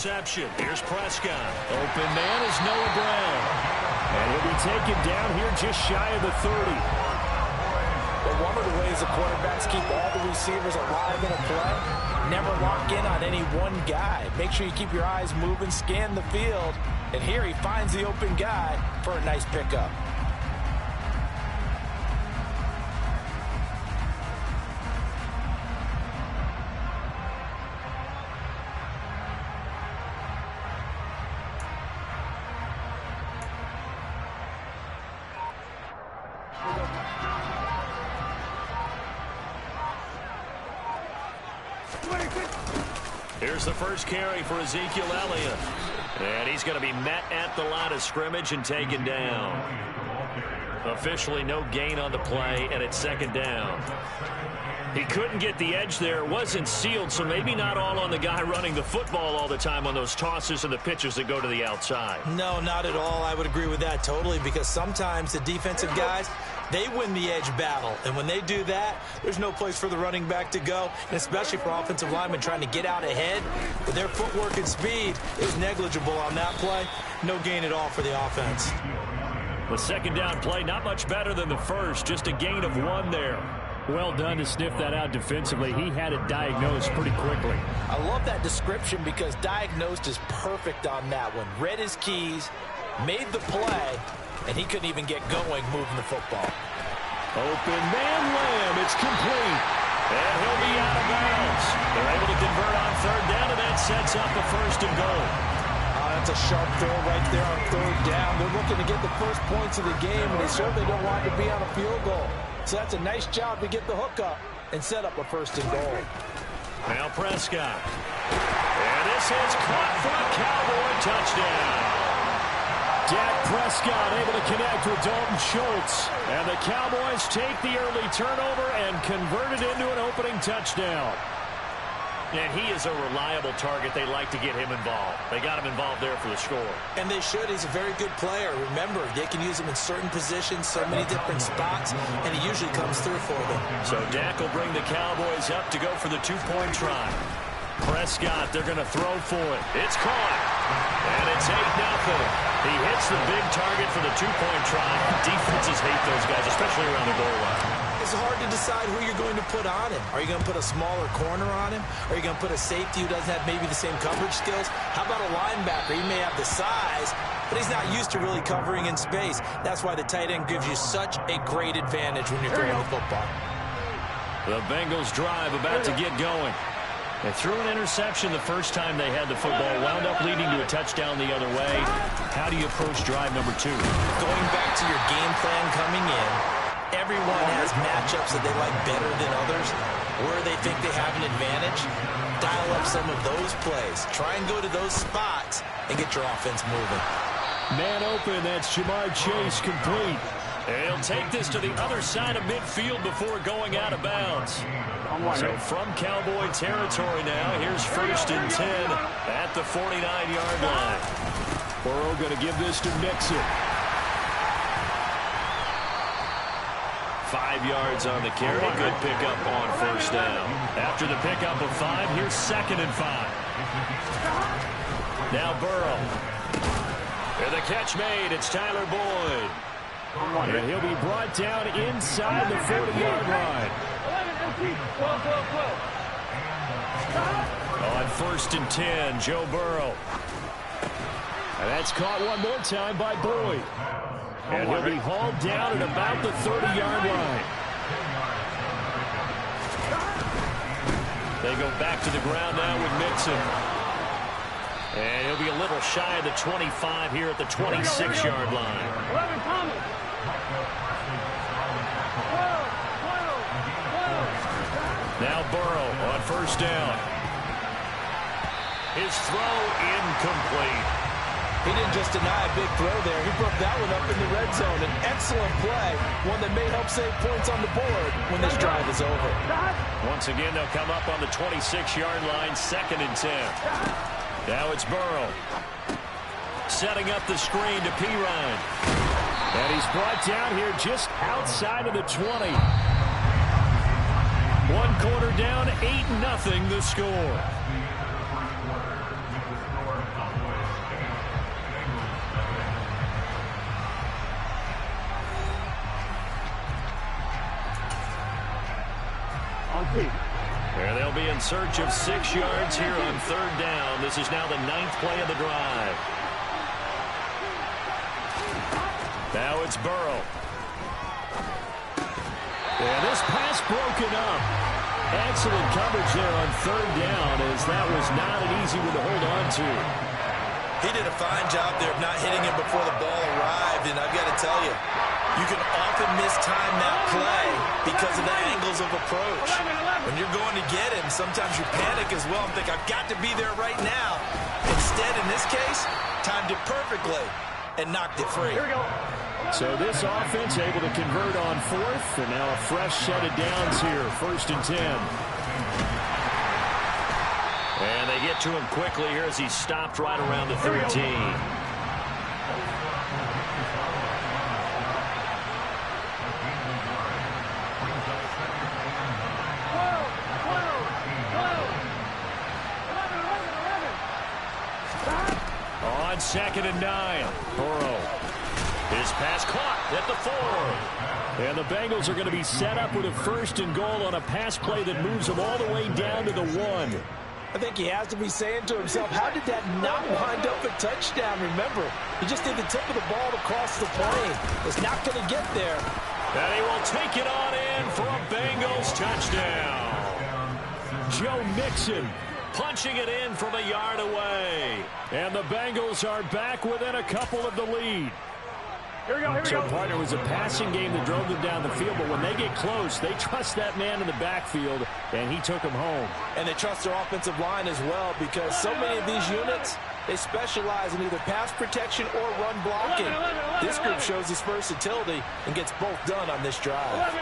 reception. Here's Prescott. Open man is Noah Brown. And he'll be taken down here just shy of the 30. But one of the ways the quarterbacks keep all the receivers alive in a play, never lock in on any one guy. Make sure you keep your eyes moving, scan the field. And here he finds the open guy for a nice pickup. Here's the first carry for Ezekiel Elliott. And he's going to be met at the line of scrimmage and taken down. Officially no gain on the play, and it's second down. He couldn't get the edge there. It wasn't sealed, so maybe not all on the guy running the football all the time on those tosses and the pitches that go to the outside. No, not at all. I would agree with that totally, because sometimes the defensive guys, they win the edge battle. And when they do that, there's no place for the running back to go, and especially for offensive linemen trying to get out ahead. But their footwork and speed is negligible on that play. No gain at all for the offense. The second down play, not much better than the first, just a gain of 1 there. Well done to sniff that out defensively. He had it diagnosed pretty quickly. I love that description because diagnosed is perfect on that one. Read his keys, made the play, and he couldn't even get going moving the football. Open man Lamb. It's complete. And he'll be out of bounds. They're able to convert on third down, and that sets up a first and goal. That's a sharp throw right there on third down. They're looking to get the first points of the game, and they certainly don't want to be on a field goal. So that's a nice job to get the hook up and set up a first and goal. Now Prescott. And this is caught for a Cowboy touchdown. Dak Prescott able to connect with Dalton Schultz. And the Cowboys take the early turnover and convert it into an opening touchdown. And he is a reliable target. They like to get him involved. They got him involved there for the score. And they should. He's a very good player. Remember, they can use him in certain positions, so many different spots, and he usually comes through for them. So Dak will bring the Cowboys up to go for the two-point try. Prescott, they're going to throw for it. It's caught. And it's 8-0. He hits the big target for the two-point try. Defenses hate those guys, especially around the goal line. It's hard to decide who you're going to put on him. Are you going to put a smaller corner on him? Are you going to put a safety who doesn't have maybe the same coverage skills? How about a linebacker? He may have the size, but he's not used to really covering in space. That's why the tight end gives you such a great advantage when you're throwing the football. The Bengals drive about to get going. They threw an interception the first time they had the football, wound up leading to a touchdown the other way. How do you approach drive number 2? Going back to your game plan coming in, everyone has matchups that they like better than others, where they think they have an advantage. Dial up some of those plays. Try and go to those spots and get your offense moving. Man open, that's Jamar Chase complete. And he'll take this to the other side of midfield before going out of bounds. So from Cowboy territory now, here's first and 10 at the 49-yard line. Burrow going to give this to Mixon. 5 yards on the carry. Good pickup on first down. After the pickup of 5, here's second and 5. Now Burrow. And the catch made. It's Tyler Boyd. And he'll be brought down inside the 40-yard line. On first and 10, Joe Burrow. And that's caught one more time by Boyd. And he'll be hauled down at about the 30-yard line. They go back to the ground now with Mixon. And he'll be a little shy of the 25 here at the 26-yard line. Now Burrow on first down. His throw incomplete. He didn't just deny a big throw there. He broke that one up in the red zone. An excellent play, one that may help save points on the board when this drive is over. Once again, they'll come up on the 26-yard line, second and 10. Now it's Burrow. Setting up the screen to Pirine. And he's brought down here just outside of the 20. One quarter down, 8-0 the score. And they'll be in search of 6 yards here on 3rd down. This is now the 9th play of the drive. Now it's Burrow. And this pass broken up. Excellent coverage there on 3rd down, as that was not an easy one to hold on to. He did a fine job there of not hitting him before the ball arrived, and I've got to tell you, you can often mistime that play because of the angles of approach. When you're going to get him, sometimes you panic as well and think, I've got to be there right now. Instead, in this case, timed it perfectly and knocked it free. Here we go. So this offense able to convert on 4th, and now a fresh set of downs here, 1st and 10. And they get to him quickly here as he stopped right around the 13. On 2nd and 9, Burrow. His pass caught at the 4. And the Bengals are going to be set up with a 1st and goal on a pass play that moves them all the way down to the 1. I think he has to be saying to himself, how did that not wind up a touchdown? Remember, he just did the tip of the ball across the plane. It's not going to get there. And he will take it on in for a Bengals touchdown. Joe Mixon punching it in from a yard away. And the Bengals are back within a couple of the lead. Here we go, so, partner, it was a passing game that drove them down the field, but when they get close, they trust that man in the backfield, and he took him home. And they trust their offensive line as well, because so many of these units, they specialize in either pass protection or run blocking. This group shows its versatility and gets both done on this drive.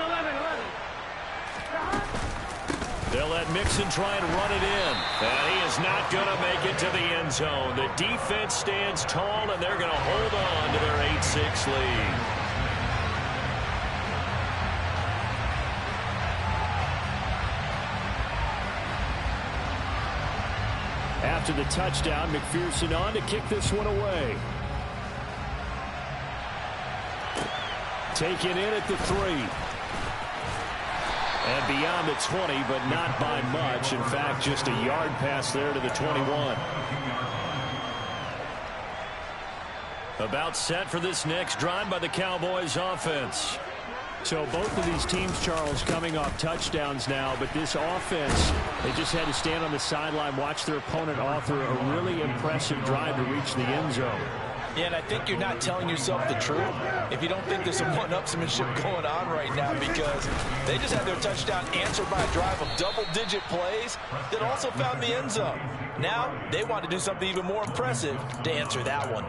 They'll let Mixon try and run it in. And he is not going to make it to the end zone. The defense stands tall, and they're going to hold on to their 8-6 lead. After the touchdown, McPherson on to kick this one away. Taken in at the 3. And beyond the 20, but not by much. In fact, just a yard pass there to the 21. About set for this next drive by the Cowboys offense. So both of these teams, Charles, coming off touchdowns now, but this offense, they just had to stand on the sideline, watch their opponent author a really impressive drive to reach the end zone. Yeah, and I think you're not telling yourself the truth if you don't think there's some one-upsmanship going on right now, because they just had their touchdown answered by a drive of double-digit plays that also found the end zone. Now they want to do something even more impressive to answer that one.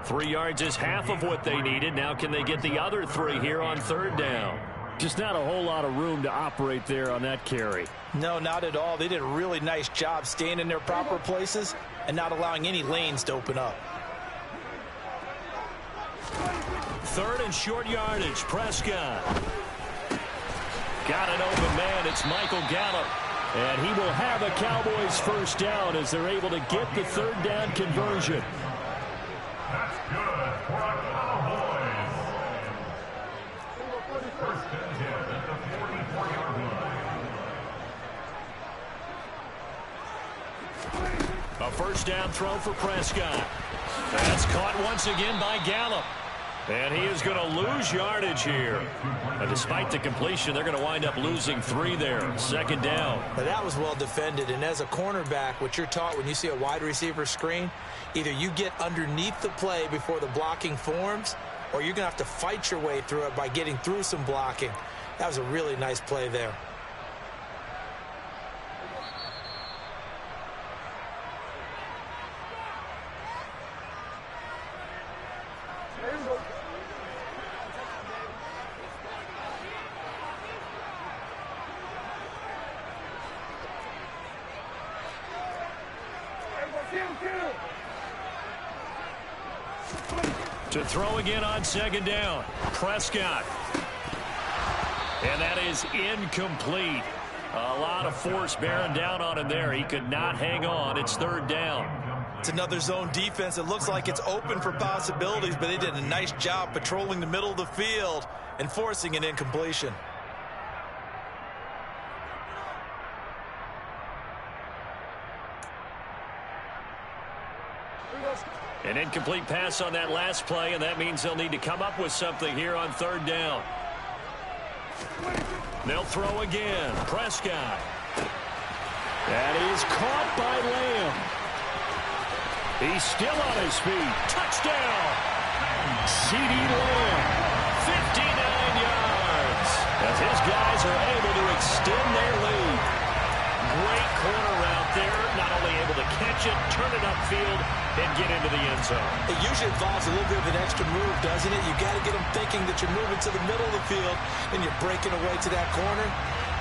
3 yards is half of what they needed. Now can they get the other 3 here on 3rd down? Just not a whole lot of room to operate there on that carry. No, not at all. They did a really nice job staying in their proper places and not allowing any lanes to open up. 3rd and short yardage. Prescott. Got an open man. It's Michael Gallup. And he will have a Cowboys 1st down as they're able to get the 3rd down conversion. That's good for a Cowboys. 1st and 10 at the 44-yard line. A 1st down throw for Prescott. That's caught once again by Gallup. And he is going to lose yardage here. And despite the completion, they're going to wind up losing 3 there. 2nd down. Now that was well defended. And as a cornerback, what you're taught when you see a wide receiver screen, either you get underneath the play before the blocking forms, or you're going to have to fight your way through it by getting through some blocking. That was a really nice play there. To throw again on 2nd down. Prescott. And that is incomplete. A lot of force bearing down on him there. He could not hang on. It's 3rd down. It's another zone defense. It looks like it's open for possibilities, but they did a nice job patrolling the middle of the field and forcing an incompletion. An incomplete pass on that last play, and that means they'll need to come up with something here on third down. They'll throw again. Prescott. That is caught by Lamb. He's still on his feet. Touchdown. C.D. Lamb. 59 yards. As his guys are able to extend their lead. Great corner out there. Not only able to catch it, turn it upfield, and get into the end zone. It usually involves a little bit of an extra move, doesn't it? You got to get them thinking that you're moving to the middle of the field and you're breaking away to that corner.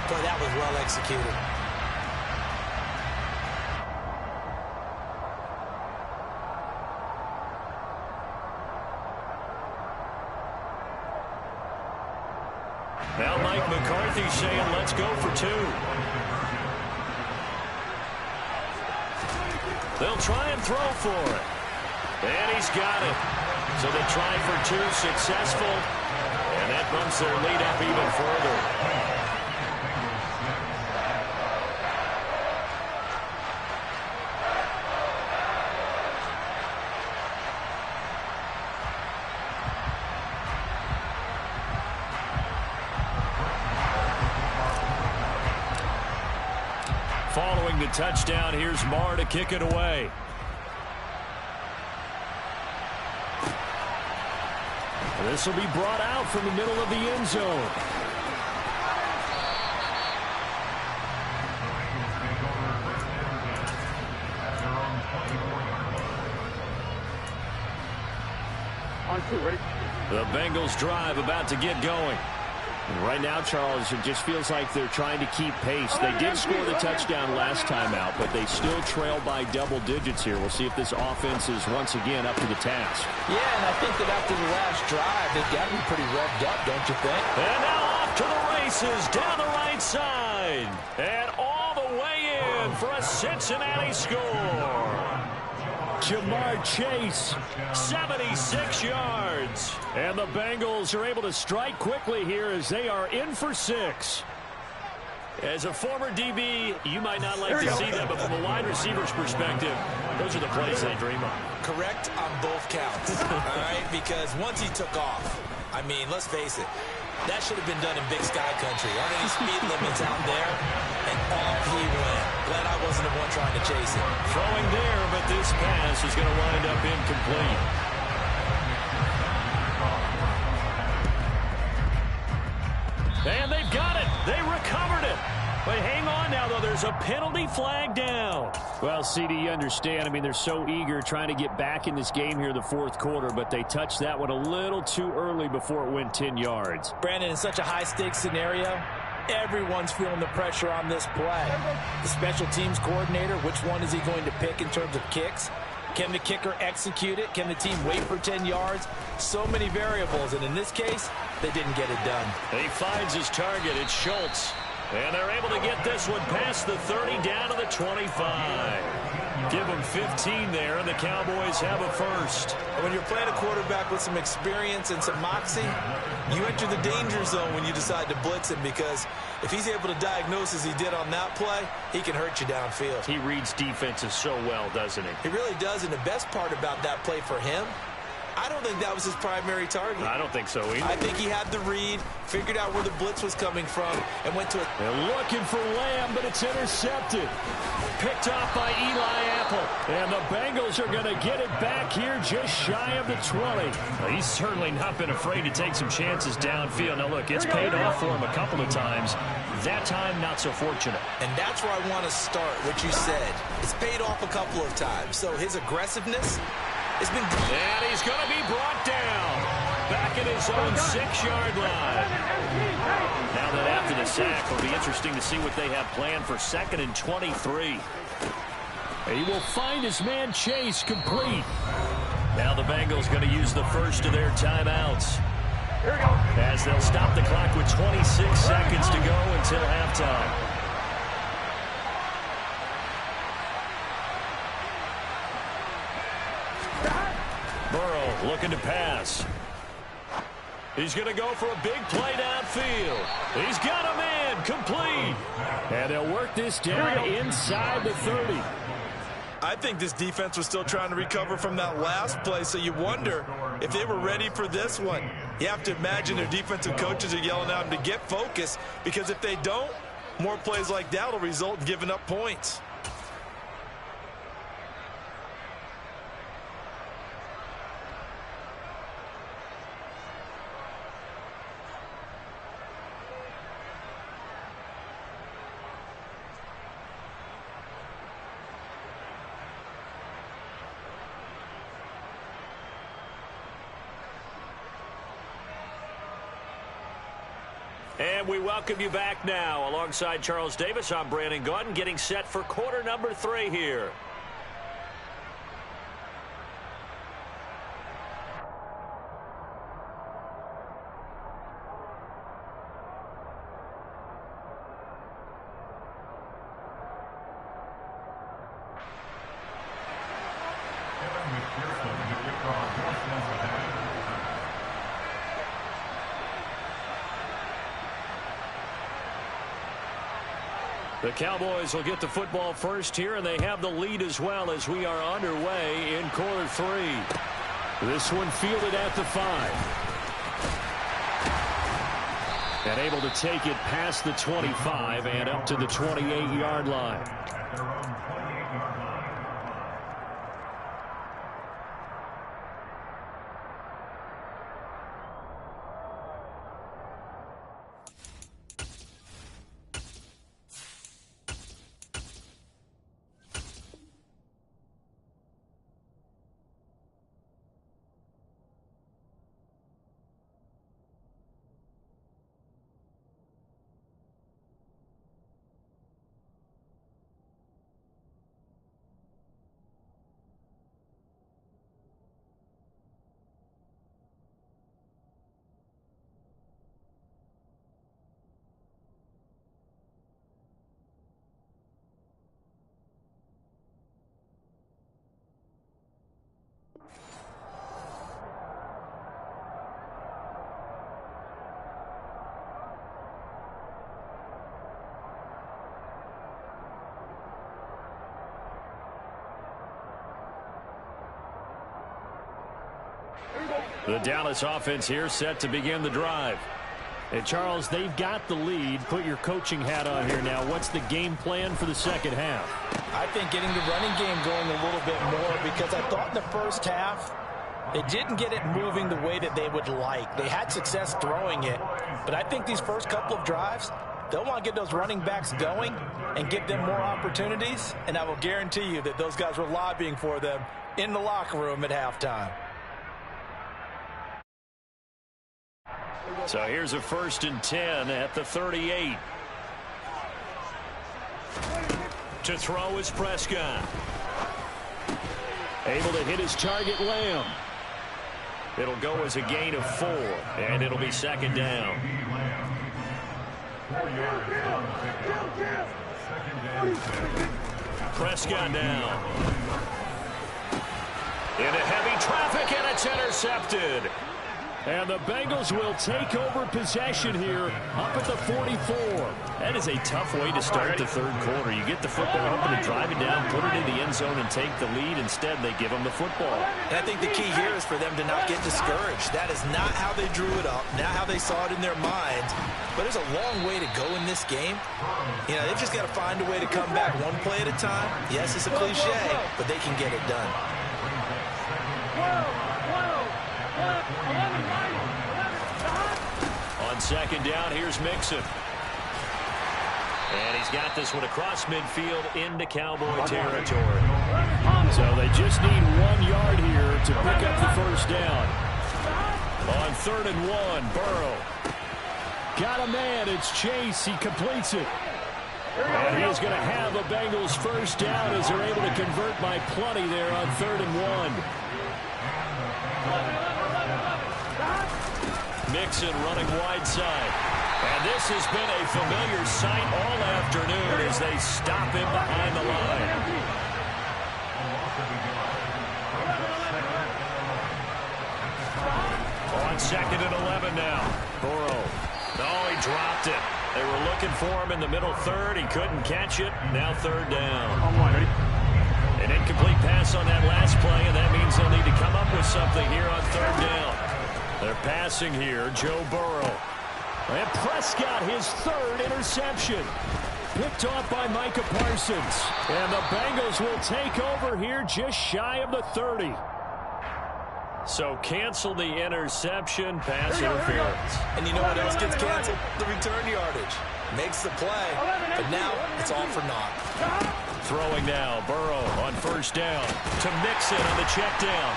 Boy, that was well executed. Now Mike McCarthy saying, let's go for two. They'll try and throw for it. And he's got it. So they try for two, successful. And that bumps their lead up even further. Following the touchdown, here's Marr to kick it away. This will be brought out from the middle of the end zone. The Bengals drive about to get going. And right now, Charles, it just feels like they're trying to keep pace. They did score the touchdown last time out, but they still trail by double digits here. We'll see if this offense is once again up to the task. Yeah, and I think that after the last drive, they've got to be pretty revved up, don't you think? And now off to the races down the right side. And all the way in for a Cincinnati score. Jamar Chase, 76 yards. And the Bengals are able to strike quickly here as they are in for 6. As a former DB, you might not like to see that, but from a wide receiver's perspective, those are the plays they dream of. Correct on both counts, all right? Because once he took off, I mean, let's face it, that should have been done in Big Sky Country. Aren't any speed limits out there? And off he went. Glad I wasn't the one trying to chase it. Throwing there, but this pass is going to wind up incomplete. And they've got it. They recovered it. But hang on now, though. There's a penalty flag down. Well, CD, you understand. I mean, they're so eager trying to get back in this game here in the fourth quarter, but they touched that one a little too early before it went 10 yards. Brandon, in such a high-stakes scenario, everyone's feeling the pressure on this play. The special teams coordinator, which one is he going to pick in terms of kicks? Can the kicker execute it? Can the team wait for 10 yards? So many variables, and in this case, they didn't get it done. He finds his target. It's Schultz. And they're able to get this one past the 30 down to the 25. Give them 15 there, and the Cowboys have a first. When you're playing a quarterback with some experience and some moxie, you enter the danger zone when you decide to blitz him, because if he's able to diagnose as he did on that play, he can hurt you downfield. He reads defenses so well, doesn't he? He really does, and the best part about that play for him, I don't think that was his primary target. I don't think so either. I think he had the read, figured out where the blitz was coming from, and went to it. They're looking for Lamb, but it's intercepted. Picked off by Eli Apple. And the Bengals are going to get it back here just shy of the 20. Well, he's certainly not been afraid to take some chances downfield. Now, look, it's paid off for him a couple of times. That time, not so fortunate. And that's where I want to start, what you said. It's paid off a couple of times. So his aggressiveness has been good. And he's going to be brought down. Back at his own 6-yard line. Now that after the sack, it'll be interesting to see what they have planned for 2nd and 23. He will find his man Chase complete. Now the Bengals going to use the first of their timeouts. Here we go. As they'll stop the clock with 26 seconds to go until halftime. Burrow looking to pass. He's going to go for a big play downfield. He's got a man complete. And they'll work this down inside the 30. I I think this defense was still trying to recover from that last play, so you wonder if they were ready for this one. You have to imagine their defensive coaches are yelling at them to get focused, because if they don't, more plays like that will result in giving up points. And we welcome you back now. Alongside Charles Davis, I'm Brandon Gaudin, getting set for quarter number 3 here. The Cowboys will get the football first here, and they have the lead as well as we are underway in quarter 3. This one fielded at the 5. And able to take it past the 25 and up to the 28-yard line. The Dallas offense here set to begin the drive. And Charles, they've got the lead. Put your coaching hat on here now. What's the game plan for the second half? I think getting the running game going a little bit more, because I thought in the first half they didn't get it moving the way that they would like. They had success throwing it, but I think these first couple of drives, they'll want to get those running backs going and give them more opportunities, and I will guarantee you that those guys were lobbying for them in the locker room at halftime. So here's a 1st and 10 at the 38. To throw is Prescott. Able to hit his target, Lamb. It'll go as a gain of 4, and it'll be 2nd down. Prescott down. Into heavy traffic, and it's intercepted. And the Bengals will take over possession here up at the 44. That is a tough way to start the third quarter. You get the football, hoping to drive it down, put it in the end zone, and take the lead. Instead, they give them the football. And I think the key here is for them to not get discouraged. That is not how they drew it up, not how they saw it in their minds. But there's a long way to go in this game. You know, they've just got to find a way to come back one play at a time. Yes, it's a cliche, but they can get it done. On 2nd down, here's Mixon. And he's got this one across midfield into Cowboy territory. So they just need 1 yard here to pick up the 1st down. On 3rd and 1, Burrow. Got a man, it's Chase, he completes it. And he is going to have a Bengals 1st down as they're able to convert by plenty there on 3rd and 1. Mixon running wide side. And this has been a familiar sight all afternoon as they stop him behind the line. On 2nd and 11 now. Burrow. Oh, he dropped it. They were looking for him in the middle 3rd. He couldn't catch it. Now 3rd down. An incomplete pass on that last play, and that means they'll need to come up with something here on third down. They're passing here, Joe Burrow. And Prescott, his third interception. Picked off by Micah Parsons. And the Bengals will take over here just shy of the 30. So cancel the interception, pass interference. And you know what else gets canceled? The return yardage. Makes the play, but now it's all for naught. Throwing now, Burrow on first down to Mixon on the check down.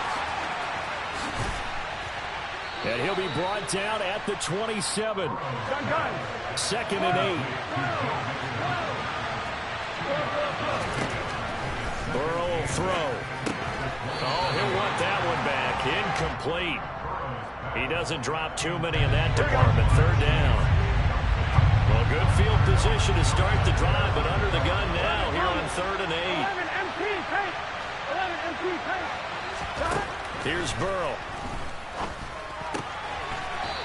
And he'll be brought down at the 27. Second and 8. Burrow will throw. Oh, he'll want that one back. Incomplete. He doesn't drop too many in that department. Third down. Well, good field position to start the drive, but under the gun now here on third and 8. Here's Burrow.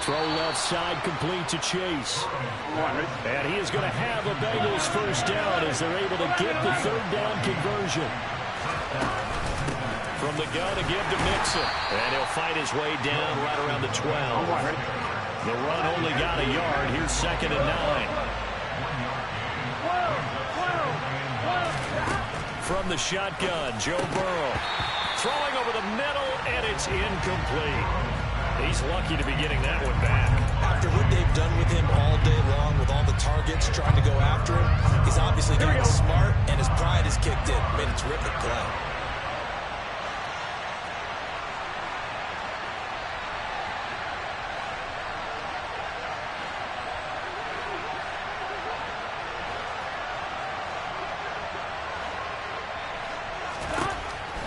Throw left side, complete to Chase. And he is going to have a Bengals first down as they're able to get the third down conversion. From the gun to give to Mixon. And he'll fight his way down right around the 12. The run only got a yard. Here's second and 9. From the shotgun, Joe Burrow. Throwing over the middle, and it's incomplete. He's lucky to be getting that one back. After what they've done with him all day long, with all the targets trying to go after him, he's obviously gotten smart, and his pride has kicked in. Made a terrific play.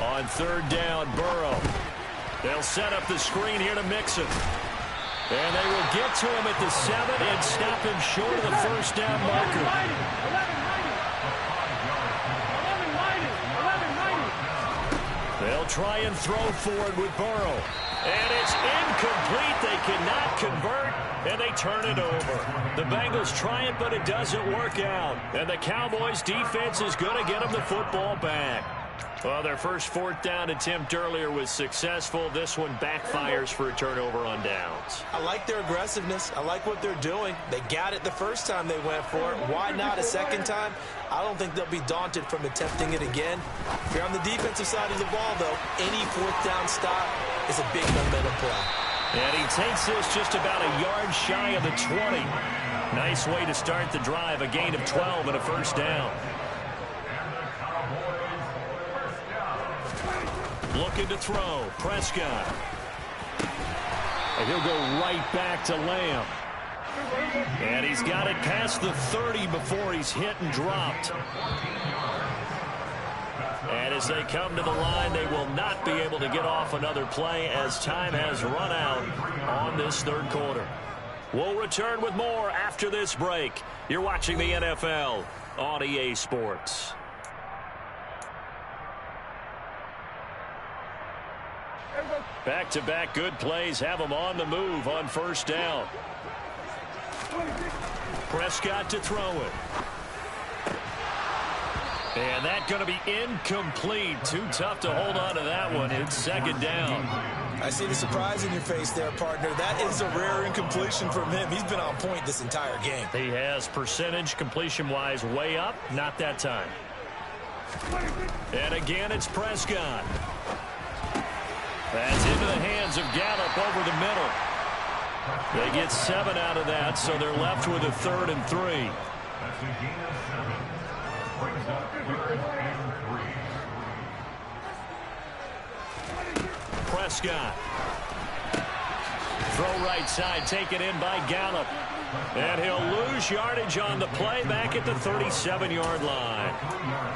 On third down, Burrow. They'll set up the screen here to Mixon. And they will get to him at the 7 and stop him short of the first down marker. They'll try and throw forward with Burrow. And it's incomplete. They cannot convert, and they turn it over. The Bengals try it, but it doesn't work out. And the Cowboys' defense is going to get them the football back. Well, their first fourth down attempt earlier was successful. This one backfires for a turnover on downs. I like their aggressiveness. I like what they're doing. They got it the first time they went for it. Why not a second time? I don't think they'll be daunted from attempting it again. If you're on the defensive side of the ball, though, any fourth down stop is a big momentum play. And he takes this just about a yard shy of the 20. Nice way to start the drive. A gain of 12 and a first down. Looking to throw. Prescott. And he'll go right back to Lamb. And he's got it past the 30 before he's hit and dropped. And as they come to the line, they will not be able to get off another play as time has run out on this third quarter. We'll return with more after this break. You're watching the NFL on EA Sports. Back-to-back good plays have them on the move on first down. Prescott to throw it. And that's going to be incomplete. Too tough to hold on to that one. It's second down. I see the surprise in your face there, partner. That is a rare incompletion from him. He's been on point this entire game. He has percentage completion-wise way up. Not that time. And again, it's Prescott. That's into the hands of Gallup over the middle. They get 7 out of that, so they're left with a 3rd and 3. That's a gain of 7. Brings up 3rd and 3. Prescott. Throw right side, taken in by Gallup. And he'll lose yardage on the play back at the 37-yard line.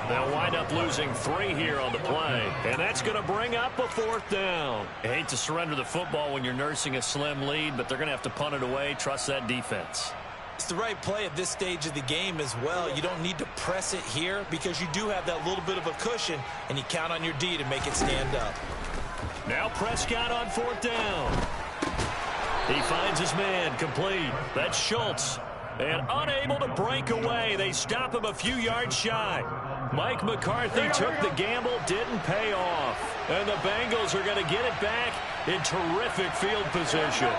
They'll wind up losing 3 here on the play. And that's going to bring up a 4th down. You hate to surrender the football when you're nursing a slim lead, but they're going to have to punt it away. Trust that defense. It's the right play at this stage of the game as well. You don't need to press it here because you do have that little bit of a cushion, and you count on your D to make it stand up. Now Prescott on 4th down. He finds his man, complete. That's Schultz. And unable to break away. They stop him a few yards shy. Mike McCarthy took the gamble, didn't pay off. And the Bengals are going to get it back in terrific field position.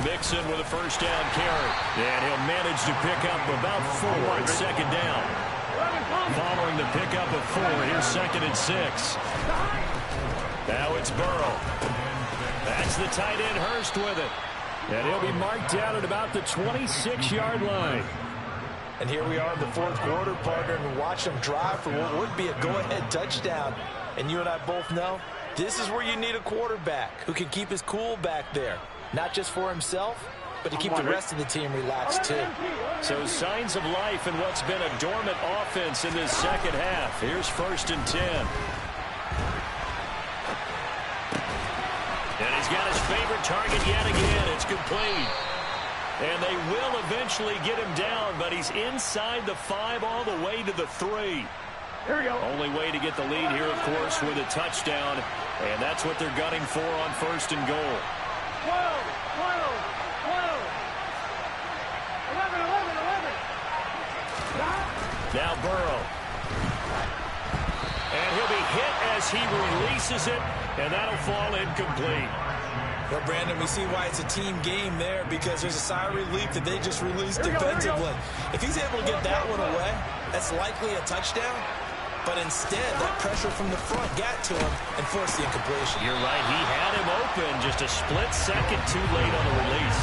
Mixon with a first down carry. And he'll manage to pick up about 4 on second down. Following the pickup of 4, here's 2nd and 6. Now it's Burrow. That's the tight end Hurst with it. And he'll be marked down at about the 26-yard line. And here we are in the 4th quarter, partner, and watch them drive for what would be a go-ahead touchdown. And you and I both know this is where you need a quarterback who can keep his cool back there. Not just for himself, but to keep the rest of the team relaxed, too. So signs of life in what's been a dormant offense in this second half. Here's 1st and 10. And he's got his favorite target yet again. It's complete. And they will eventually get him down, but he's inside the 5 all the way to the 3. Here we go. Only way to get the lead here, of course, with a touchdown. And that's what they're gunning for on 1st and goal. 12, 11. Now Burrow. And he'll be hit as he releases it, and that'll fall incomplete. Well, Brandon, we see why it's a team game there, because there's a sigh of relief that they just released defensively. If he's able to get that one away, that's likely a touchdown. But instead, that pressure from the front got to him and forced the incompletion. You're right. He had him open just a split second too late on the release.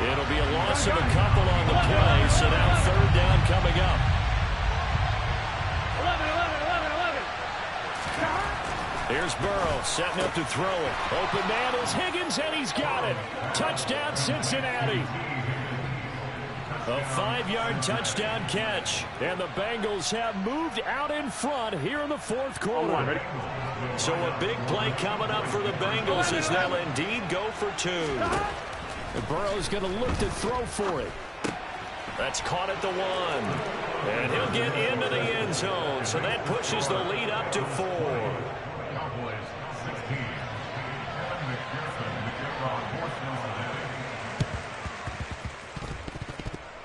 It'll be a loss of a couple on the play, so now 3rd down coming up. 11. Here's Burrow setting up to throw it. Open man is Higgins, and he's got it. Touchdown, Cincinnati. A 5-yard touchdown catch. And the Bengals have moved out in front here in the 4th quarter. So a big play coming up for the Bengals as they'll indeed go for 2. And Burrow's going to look to throw for it. That's caught at the 1. And he'll get into the end zone. So that pushes the lead up to 4.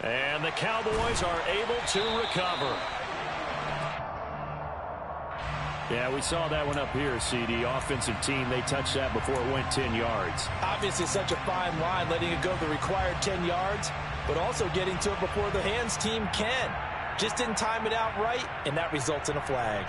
And the Cowboys are able to recover. Yeah, we saw that one up here, CD. Offensive team, they touched that before it went 10 yards. Obviously such a fine line, letting it go the required 10 yards, but also getting to it before the hands team can. Just didn't time it out right, and that results in a flag.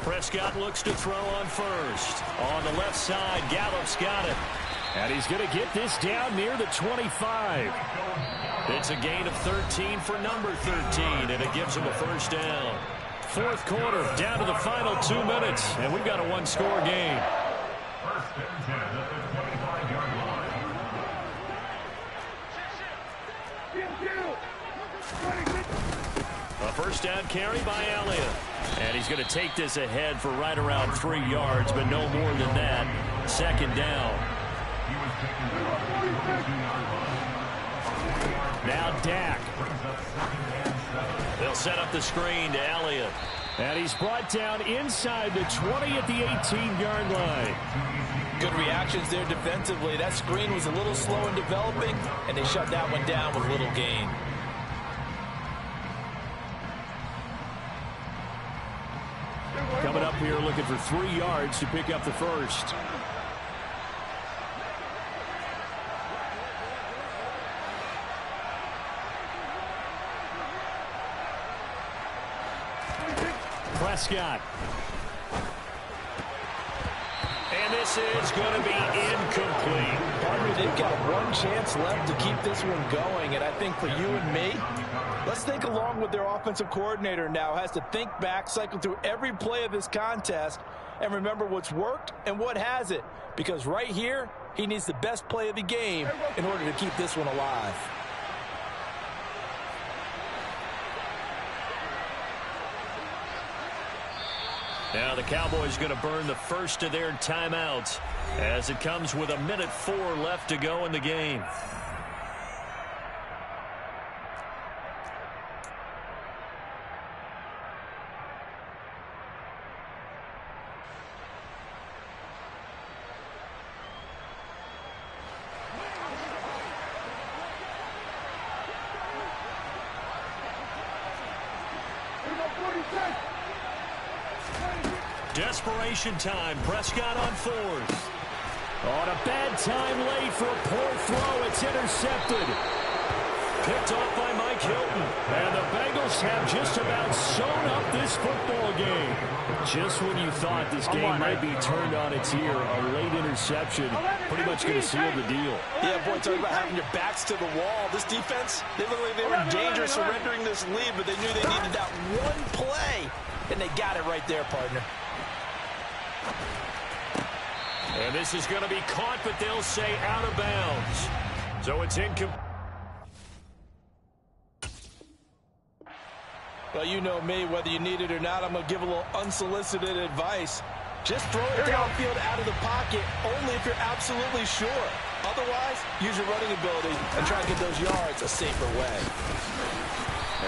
Prescott looks to throw on first. On the left side, Gallup's got it. And he's going to get this down near the 25. It's a gain of 13 for number 13, and it gives him a first down. 4th quarter, down to the final 2 minutes, and we've got a 1-score game. A first down carry by Elliott. And he's going to take this ahead for right around 3 yards, but no more than that. 2nd down. Now Dak. They'll set up the screen to Elliott. And he's brought down inside the 20 at the 18-yard line. Good reactions there defensively. That screen was a little slow in developing, and they shut that one down with little gain. Coming up here looking for 3 yards to pick up the first. Prescott. And this is going to be incomplete. Partner, they've got one chance left to keep this one going, and I think for you and me, let's think along with their offensive coordinator now. Has to think back, cycle through every play of this contest, and remember what's worked and what hasn't. Because right here, he needs the best play of the game in order to keep this one alive. Now the Cowboys going to burn the first of their timeouts as it comes with 1:04 left to go in the game. Desperation time. Prescott on fourth. On a bad time late for a poor throw. It's intercepted. Picked off by Mike Hilton. And the Bengals have just about sewn up this football game. Just when you thought this game might be turned on its ear, a late interception pretty much going to seal the deal. Yeah, boy, talk about having your backs to the wall. This defense, they looked like they were in danger of surrendering this lead, but they knew they needed that one play, and they got it right there, partner. And this is going to be caught, but they'll say out of bounds. So it's incomplete. Well, you know me, whether you need it or not, I'm going to give a little unsolicited advice. Just throw it downfield out of the pocket, only if you're absolutely sure. Otherwise, use your running ability and try to get those yards a safer way.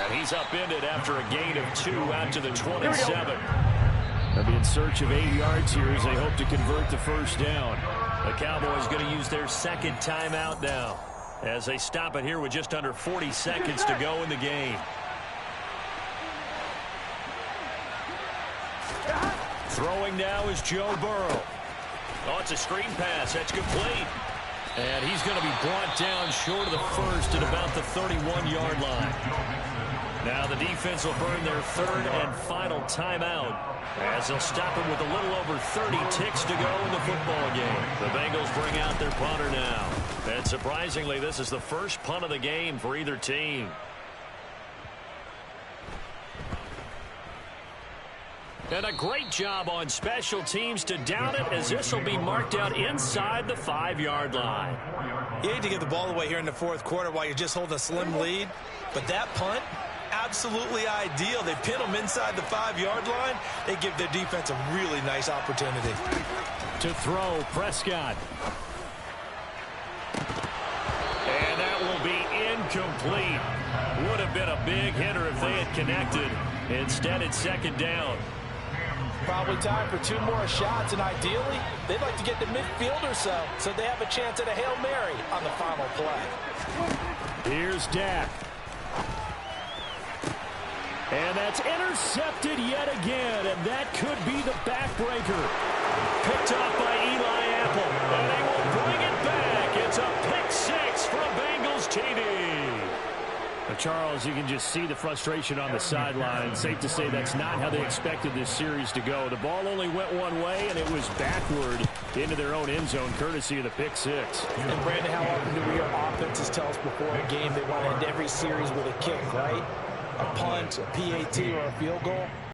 And he's upended after a gain of 2 out to the 27. They'll be in search of 8 yards here as they hope to convert the first down. The Cowboys going to use their second timeout now as they stop it here with just under 40 seconds to go in the game. Throwing now is Joe Burrow. Oh, it's a screen pass. That's complete. And he's going to be brought down short of the first at about the 31-yard line. Now the defense will burn their third and final timeout as they'll stop him with a little over 30 ticks to go in the football game. The Bengals bring out their punter now. And surprisingly, this is the first punt of the game for either team. And a great job on special teams to down it, as this will be marked out inside the 5-yard line. You hate to give the ball away here in the fourth quarter while you're just holding a slim lead, but that punt, absolutely ideal. They pin them inside the 5-yard line. They give their defense a really nice opportunity. To throw, Prescott. And that will be incomplete. Would have been a big hitter if they had connected. Instead, it's second down. Probably time for 2 more shots, and ideally, they'd like to get to midfield or so they have a chance at a Hail Mary on the final play. Here's Dak. And that's intercepted yet again, and that could be the backbreaker. Picked off by Eli Apple, and they will bring it back. It's a pick 6 from Bengals TD. Charles, you can just see the frustration on the sideline. Safe to say that's not how they expected this series to go. The ball only went one way, and it was backward into their own end zone, courtesy of the pick 6. And Brandon, how often do we hear offenses tell us before a game they want to end every series with a kick, right? A punt, a PAT, or a field goal?